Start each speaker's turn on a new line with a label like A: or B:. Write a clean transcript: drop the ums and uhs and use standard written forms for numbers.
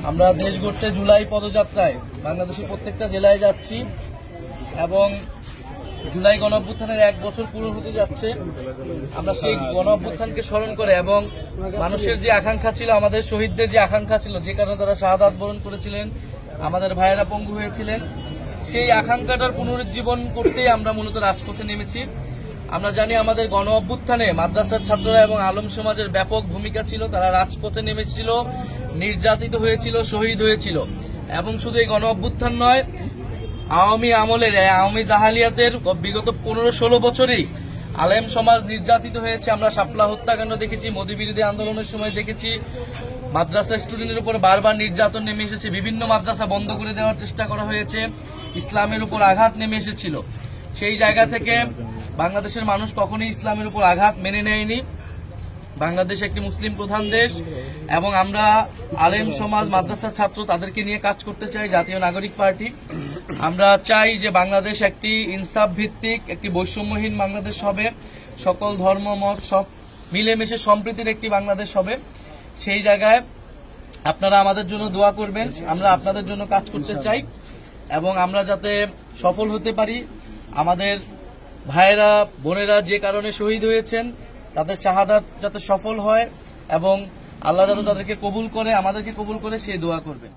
A: আমরা দেশ গড়তে জুলাই পদযাত্রায় বাংলাদেশের প্রত্যেকটা জেলায় যাচ্ছি এবং জুলাই গণঅভ্যুত্থানের 1 বছর পুরো হতে যাচ্ছে। আমরা সেই গণঅভ্যুত্থানকে স্মরণ করে এবং মানুষের যে আকাঙ্ক্ষা ছিল, আমাদের শহীদদের যে আকাঙ্ক্ষা ছিল, যে কারণে তারা শাহাদাত বরণ করেছিলেন, আমাদের ভাইয়েরা পঙ্গু হয়েছিলেন, সেই আকাঙ্ক্ষাটার পুনরুজ্জীবন করতেই আমরা মূলত রাজপথে নেমেছি। আমরা জানি আমাদের গণ অভ্যুত্থানে মাদ্রাসার ছাত্ররা এবং আলম সমাজের ব্যাপক ভূমিকা ছিল। তারা রাজপথে নেমেছিল, নির্যাতিত হয়েছিল, শহীদ হয়েছিল। এবং শুধু এই গণ অভ্যুত্থান নয়, আওয়ামী আমলের আওয়ামী জাহালিয়াতের বিগত 15-16 বছরেই আলেম সমাজ নির্যাতিত হয়েছে। আমরা শাপলা হত্যাকাণ্ড দেখেছি, মোদী বিরোধী আন্দোলনের সময় দেখেছি, মাদ্রাসা স্টুডেন্টের উপর বারবার নির্যাতন নেমে এসেছে, বিভিন্ন মাদ্রাসা বন্ধ করে দেওয়ার চেষ্টা করা হয়েছে, ইসলামের উপর আঘাত নেমে এসেছিল। সেই জায়গা থেকে বাংলাদেশের মানুষ কখনোই ইসলামের উপর আঘাত মেনে নেয়নি। বাংলাদেশ একটি মুসলিম প্রধান দেশ এবং আমরা আলেম সমাজ, মাদ্রাসার ছাত্র তাদেরকে নিয়ে কাজ করতে চাই। জাতীয় নাগরিক পার্টি আমরা চাই যে বাংলাদেশ একটি ইনসাফ ভিত্তিক, একটি বৈষম্যহীন বাংলাদেশ হবে, সকল ধর্ম মত সব মিলেমিশে সম্প্রীতির একটি বাংলাদেশ হবে। সেই জায়গায় আপনারা আমাদের জন্য দোয়া করবেন। আমরা আপনাদের জন্য কাজ করতে চাই এবং আমরা যাতে সফল হতে পারি। আমাদের ভাইয়েরা বোনেরা যে কারণে শহীদ হয়েছেন, তাদের শাহাদাত যাতে সফল হয় এবং আল্লাহ যাতে তাদেরকে কবুল করে, আমাদেরকে কবুল করে, সেই দোয়া করবেন।